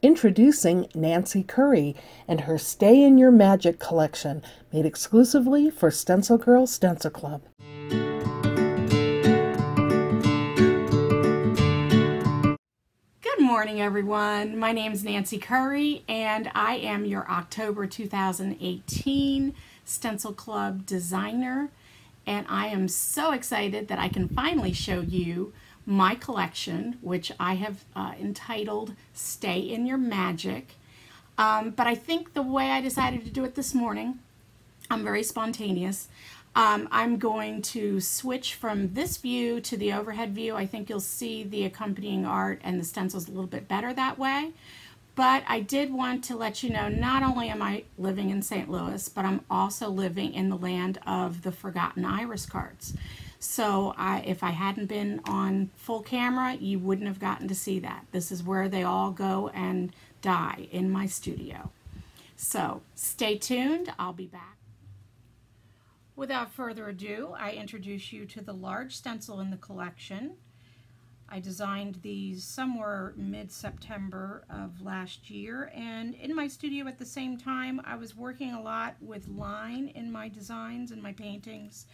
Introducing Nancy Curry and her Stay in Your Magic collection, made exclusively for StencilGirl Stencil Club. Good morning, everyone. My name is Nancy Curry, and I am your October 2018 Stencil Club designer, and I am so excited that I can finally show you my collection, which I have entitled Stay in Your Magic. But I think the way I decided to do it this morning, I'm very spontaneous. I'm going to switch from this view to the overhead view. I think you'll see the accompanying art and the stencils a little bit better that way. But I did want to let you know, not only am I living in St. Louis, but I'm also living in the land of the forgotten iris cards. So if I hadn't been on full camera, you wouldn't have gotten to see that. This is where they all go and die, in my studio. So stay tuned, I'll be back. Without further ado, I introduce you to the large stencil in the collection. I designed these somewhere mid-September of last year, and in my studio at the same time I was working a lot with line in my designs and my paintings,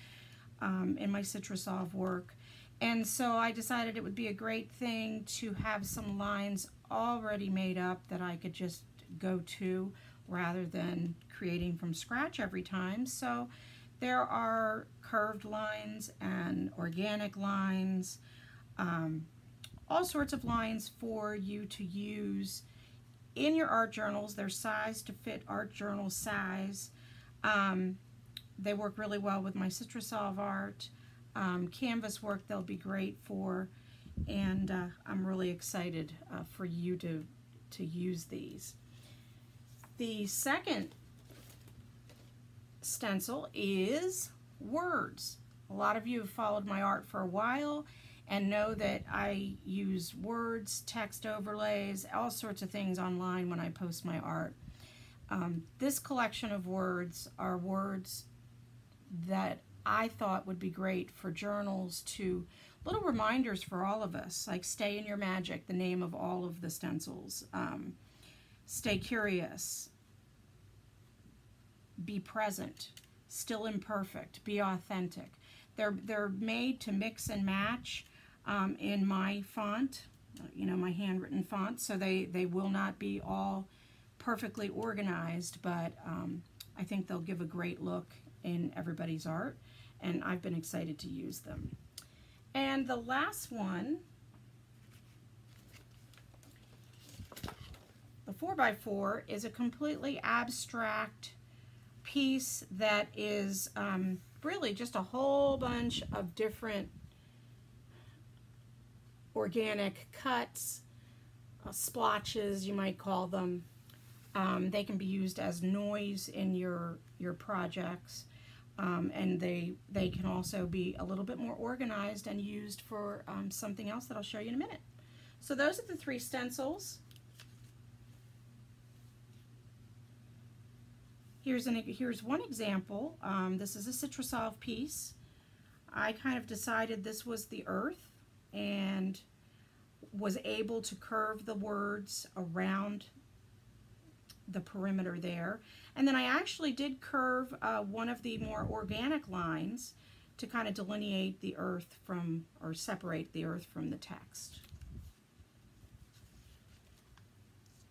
in my Citrosolve work, and so I decided it would be a great thing to have some lines already made up that I could just go to rather than creating from scratch every time. So there are curved lines and organic lines, all sorts of lines for you to use in your art journals. They're sized to fit art journal size. They work really well with my Citrosolve art. Canvas work they'll be great for, and I'm really excited for you to use these. The second stencil is words. A lot of you have followed my art for a while and know that I use words, text overlays, all sorts of things online when I post my art. This collection of words are words that I thought would be great for journals, to little reminders for all of us, like Stay in Your Magic, the name of all of the stencils. Stay curious, be present, still imperfect, be authentic. They're made to mix and match in my font, my handwritten font, so they will not be all perfectly organized, but I think they'll give a great look in everybody's art, and I've been excited to use them. And the last one, the 4x4, is a completely abstract piece that is really just a whole bunch of different organic cuts, splotches you might call them. They can be used as noise in your projects, and they can also be a little bit more organized and used for something else that I'll show you in a minute. So those are the three stencils. Here's one example. This is a Citrosolve piece. I kind of decided this was the earth and was able to curve the words around the perimeter there. And then I actually did curve one of the more organic lines to kind of delineate the earth from, or separate the earth from the text.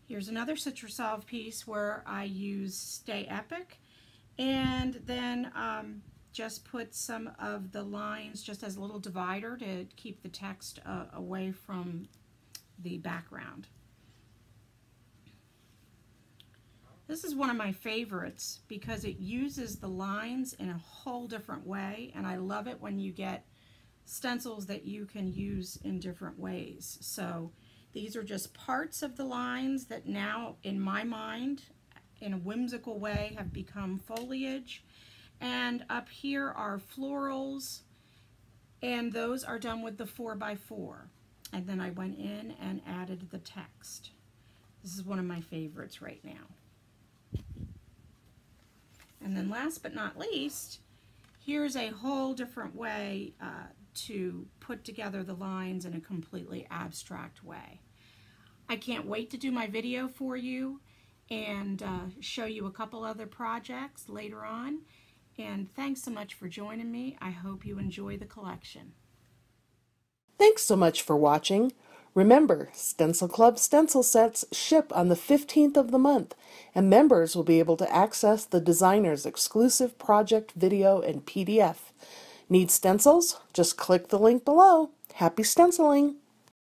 Here's another Citrosolve piece where I use Stay Epic, and then just put some of the lines just as a little divider to keep the text away from the background. This is one of my favorites because it uses the lines in a whole different way, and I love it when you get stencils that you can use in different ways. So these are just parts of the lines that now, in my mind, in a whimsical way, have become foliage. And up here are florals, and those are done with the 4x4. And then I went in and added the text. This is one of my favorites right now. And then last but not least, here's a whole different way to put together the lines in a completely abstract way. I can't wait to do my video for you and show you a couple other projects later on. And thanks so much for joining me. I hope you enjoy the collection. Thanks so much for watching. Remember, Stencil Club stencil sets ship on the 15th of the month, and members will be able to access the designer's exclusive project video and PDF. Need stencils? Just click the link below. Happy stenciling!